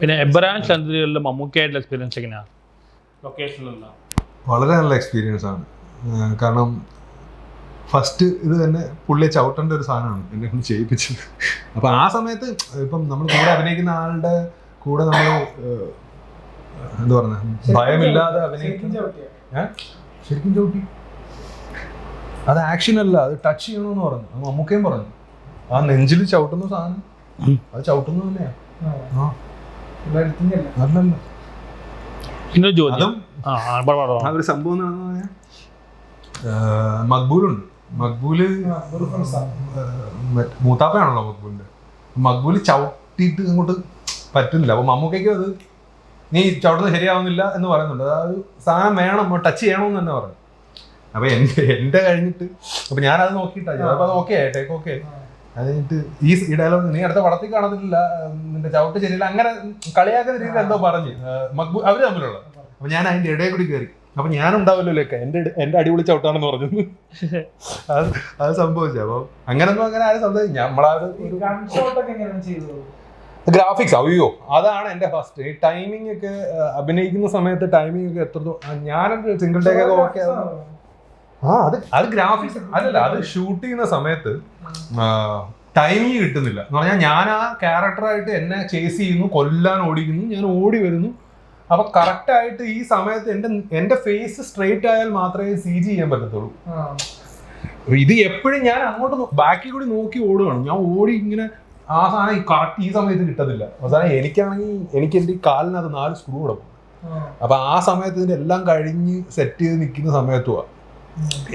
പിന്നെ Abraham ചന്ദ്രകളിലും മമ്മൂക്കയായിട്ടുള്ള experience എങ്ങനെയാണ്? ലൊക്കേഷനിലുള്ള വളരെ നല്ല എക്സ്പീരിയൻസ് ആണ്. കാരണം ഫസ്റ്റ് ഇത് തന്നെ പുള്ളിയെ ചവിട്ടേണ്ട ഒരു സാധനമാണ് എന്നെ കൊണ്ട് ചെയ്യിപ്പിച്ചത്. അപ്പം ആ സമയത്ത് ഇപ്പം നമ്മൾ കൂടെ അഭിനയിക്കുന്ന ആളുടെ കൂടെ നമ്മൾ എന്താ പറയുക, ഭയമില്ലാതെ ശരിക്കും ചവിട്ടി. അത് ആക്ഷൻ അല്ല, അത് ടച്ച് ചെയ്യണമെന്ന് പറഞ്ഞു. അത് മമ്മൂക്കയും പറഞ്ഞു. ആ നെഞ്ചിൽ ചവിട്ടുന്ന സാധനം അത് ചവിട്ടുന്നത് തന്നെയാണ്. ഒരു സംഭവം മക്ബൂലുണ്ട്. മക്ബൂല് മൂത്താപ്പയാണല്ലോ മക്ബൂലിന്റെ. മക്ബൂല് ചവിട്ടിയിട്ട് അങ്ങോട്ട് പറ്റുന്നില്ല. അപ്പൊ മമ്മൂക്കയ്ക്കും അത് നീ ചവിട്ടുന്നത് ശരിയാവുന്നില്ല എന്ന് പറയുന്നുണ്ട്. ആ ഒരു സാധനം വേണം, ടച്ച് ചെയ്യണമെന്ന് തന്നെ പറഞ്ഞു. അപ്പൊ എന്റെ കഴിഞ്ഞിട്ട് അപ്പൊ ഞാനത് നോക്കിയിട്ടാ അപ്പൊ അത് ഓക്കെ ടേക്ക് ഓക്കെ. അത് കഴിഞ്ഞിട്ട് ഈ ഡയലോഗ് നീ അടുത്ത പടത്തിൽ കാണത്തില്ല, നിന്റെ ചവിട്ട് ശരിയില്ല, അങ്ങനെ കളിയാക്കുന്ന രീതിയിൽ എന്തോ പറഞ്ഞ് മക്ബൂൽ അവര് തമ്മിലുള്ള. അപ്പൊ ഞാൻ അതിന്റെ ഇടയിൽ കൂടി കയറി. അപ്പൊ ഞാനുണ്ടാവല്ലോ എന്റെ അടിപൊളി ചവിട്ടാണെന്ന് പറഞ്ഞു. അത് സംഭവിച്ചു. അപ്പൊ അങ്ങനൊന്നും അങ്ങനെ ആരും സംഭവിച്ചു. നമ്മളാ ഗ്രാഫിക്സ് അയ്യോ അതാണ് എന്റെ ഫസ്റ്റ്. ഈ ടൈമിംഗ് ഒക്കെ അഭിനയിക്കുന്ന സമയത്ത് ടൈമിംഗ് ഒക്കെ എത്രത്തോളം ഞാനൊരു സിംഗിൾ ടേക്ക് ഒക്കെ ഓക്കെ. അത് ഗ്രാഫിക്സ് അല്ലല്ല, അത് ഷൂട്ട് ചെയ്യുന്ന സമയത്ത് ടൈമിങ് കിട്ടുന്നില്ല എന്ന് പറഞ്ഞാൽ ഞാൻ ആ ക്യാരക്ടറായിട്ട് എന്നെ ചേസ് ചെയ്യുന്നു, കൊല്ലാൻ ഓടിക്കുന്നു, ഞാൻ ഓടി വരുന്നു. അപ്പൊ കറക്റ്റ് ആയിട്ട് ഈ സമയത്ത് എന്റെ ഫേസ് സ്ട്രെയിറ്റ് ആയാൽ മാത്രമേ CG ചെയ്യാൻ പറ്റത്തുള്ളൂ. ഇത് എപ്പോഴും ഞാൻ അങ്ങോട്ട് ബാക്കിൽ കൂടി നോക്കി ഓടുകയാണ്. ഞാൻ ഓടി ഇങ്ങനെ ആ സാധനം കറക്റ്റ് ഈ സമയത്ത് കിട്ടത്തില്ല. അവസാനം എനിക്ക് എന്റെ ഈ കാലിനകത്ത് 4 സ്ക്രൂ കിടക്കും. അപ്പൊ ആ സമയത്ത് ഇതിന്റെ എല്ലാം കഴിഞ്ഞ് സെറ്റ് ചെയ്ത് നിൽക്കുന്ന സമയത്തുവാ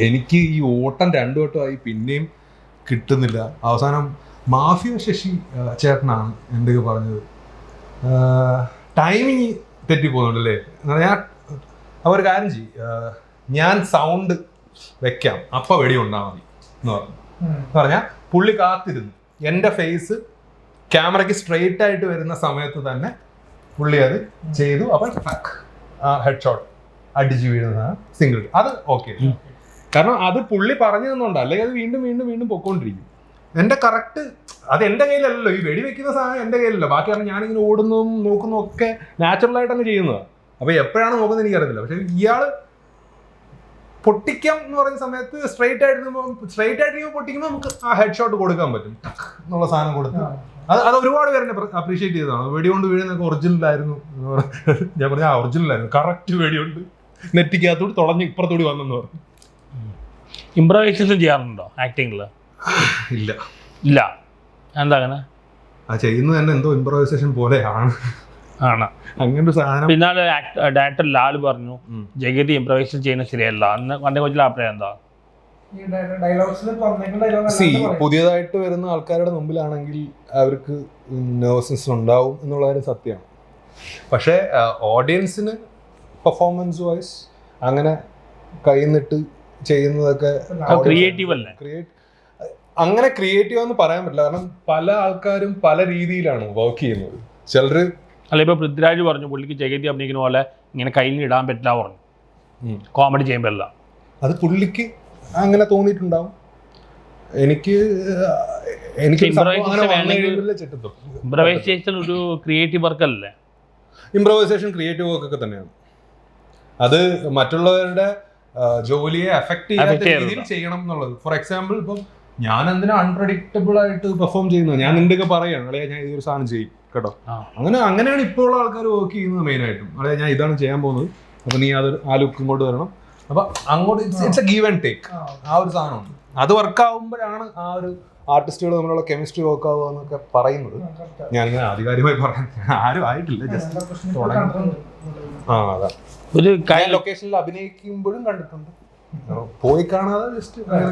എനിക്ക് ഈ ഓട്ടം 2 വട്ടമായി പിന്നെയും കിട്ടുന്നില്ല. അവസാനം മാഫിയ ശശി ചേട്ടനാണ് എൻ്റെ പറഞ്ഞത്, ടൈമിങ് തെറ്റിപ്പോകുന്നുണ്ടല്ലേ. ഞാൻ ഒരു കാര്യം ചെയ്യും, ഞാൻ സൗണ്ട് വെക്കാം, അപ്പം വെടി ഉണ്ടാൽ മതി എന്ന് പറഞ്ഞാൽ പുള്ളി കാത്തിരുന്നു. എൻ്റെ ഫേസ് ക്യാമറയ്ക്ക് സ്ട്രെയിറ്റ് ആയിട്ട് വരുന്ന സമയത്ത് തന്നെ പുള്ളി അത് ചെയ്തു. അപ്പം ഹെഡ് ഷോട്ട് അടിച്ച് വീഴുന്നതാണ് സിംഗിൾ. അത് ഓക്കെ, കാരണം അത് പുള്ളി പറഞ്ഞു തന്നുണ്ട്. അല്ലെങ്കിൽ അത് വീണ്ടും വീണ്ടും വീണ്ടും പൊക്കോണ്ടിരിക്കും. എൻ്റെ കറക്റ്റ് അത് എൻ്റെ കയ്യിലല്ലല്ലോ, ഈ വെടി വെക്കുന്ന സാധനം എൻ്റെ കയ്യിലല്ലോ. ബാക്കി കാരണം ഞാനിങ്ങനെ ഓടുന്നതും നോക്കുന്നതും ഒക്കെ നാച്ചുറലായിട്ട് തന്നെ ചെയ്യുന്നതാണ്. അപ്പോൾ എപ്പോഴാണ് നോക്കുന്നത് എനിക്കറിയത്തില്ല. പക്ഷെ ഇയാള് പൊട്ടിക്കാം എന്ന് പറയുന്ന സമയത്ത് സ്ട്രെയിറ്റ് ആയിട്ട് പൊട്ടിക്കുമ്പോൾ നമുക്ക് ആ ഹെഡ് ഷോട്ട് കൊടുക്കാൻ പറ്റും എന്നുള്ള സാധനം കൊടുത്ത് അത് ഒരുപാട് പേര് എന്നെ അപ്രീഷിയേറ്റ് ചെയ്തതാണ്. വെടികൊണ്ട് വീഴുന്നൊക്കെ ഒറിജിനലായിരുന്നു. ഞാൻ പറഞ്ഞ ഒറിജിനലായിരുന്നു, കറക്റ്റ് വെടികൊണ്ട് നെറ്റിക്കകത്തോട് തുളഞ്ഞ് ഇപ്പുറത്തോടി വന്നെന്ന് പറഞ്ഞു. ഇംപ്രവൈസേഷൻ ചെയ്യാറുണ്ടോ ആക്ടിങ്ങിൽ? ഇല്ല. എന്താ അങ്ങനെ? ആ ചെയ്യുന്നത് തന്നെ എന്തോ ഇംപ്രവൈസേഷൻ പോലെയാണ്. അങ്ങനെ ഒരു സാധനം. പിന്നാലെ ഡയറക്ടർ ലാൽ പറഞ്ഞു ജഗതി ഇംപ്രവൈസേഷൻ ചെയ്യുന്നത് ശരിയല്ല. അന്നെ കൊച്ചിലെ അഭിപ്രായം എന്താ? പുതിയതായിട്ട് വരുന്ന ആൾക്കാരുടെ മുമ്പിലാണെങ്കിൽ അവർക്ക് നെർവസ്നെസ് ഉണ്ടാവും എന്നുള്ള കാര്യം സത്യമാണ്. പക്ഷേ ഓഡിയൻസിന് പെർഫോമൻസ് വൈസ് അങ്ങനെ കൈന്നിട്ട് ചെയ്യുന്നതൊക്കെ ക്രിയേറ്റീവ് അല്ലേ? അങ്ങനെ ക്രിയേറ്റീവ് എന്ന് പറയാൻ പറ്റില്ല. കാരണം പല ആൾക്കാരും പല രീതിയിലാണ് വർക്ക് ചെയ്യുന്നത്. ചിലര് ഇപ്പൊ പൃഥ്വിരാജ് പറഞ്ഞു പുള്ളിക്ക് ജഗതി അഭിനയിക്കുന്ന പോലെ ഇങ്ങനെ കയ്യിൽ ഇടാൻ പറ്റില്ല പറഞ്ഞു, കോമഡി ചെയ്യുമ്പോഴല്ല. അത് പുള്ളിക്ക് അങ്ങനെ തോന്നിയിട്ടുണ്ടാവും. എനിക്ക് ഇംപ്രവൈസേഷൻ ഒരു ക്രിയേറ്റീവ് വർക്ക് അല്ലേ? ഇംപ്രവൈസേഷൻ ക്രിയേറ്റീവ് വർക്കൊക്കെ തന്നെയാണ്. അത് മറ്റുള്ളവരുടെ ജോലിയെ അഫക്ട് ചെയ്യാത്ത രീതിയിൽ ചെയ്യണം എന്നുള്ളത്. ഫോർ എക്സാമ്പിൾ ഇപ്പം ഞാൻ എന്തിനാ അൺപ്രഡിക്റ്റബിൾ ആയിട്ട് പെർഫോം ചെയ്യുന്നത്? ഞാൻ നിന്റെയൊക്കെ പറയാണ് അല്ലെ ഞാൻ ഈ ഒരു സാധനം ചെയ്യും കേട്ടോ, അങ്ങനെയാണ് ഇപ്പോൾ ഉള്ള ആൾക്കാർ വർക്ക് ചെയ്യുന്നത് മെയിനായിട്ടും. അല്ലെ ഞാൻ ഇതാണ് ചെയ്യാൻ പോകുന്നത്, അപ്പൊ നീ അത് ആ ലുക്ക് ഇങ്ങോട്ട് വരണം. അപ്പൊ അങ്ങോട്ട് it's A give and take. ആ ഒരു സാധനമുണ്ട്. അത് വർക്ക് ആവുമ്പോഴാണ് ആ ഒരു ആർട്ടിസ്റ്റുകൾ തമ്മിലുള്ള കെമിസ്ട്രി വർക്ക് ആവുക എന്നൊക്കെ പറയുന്നത്. ഞാനിങ്ങനെ ആധികാരികമായി പറയാൻ ആരും ആയിട്ടില്ല, ജസ്റ്റ് തുടങ്ങി. അതാ ഒരു ലൊക്കേഷനിൽ അഭിനയിക്കുമ്പോഴും കണ്ടിട്ടുണ്ട്, പോയി കാണാതെ ജസ്റ്റ്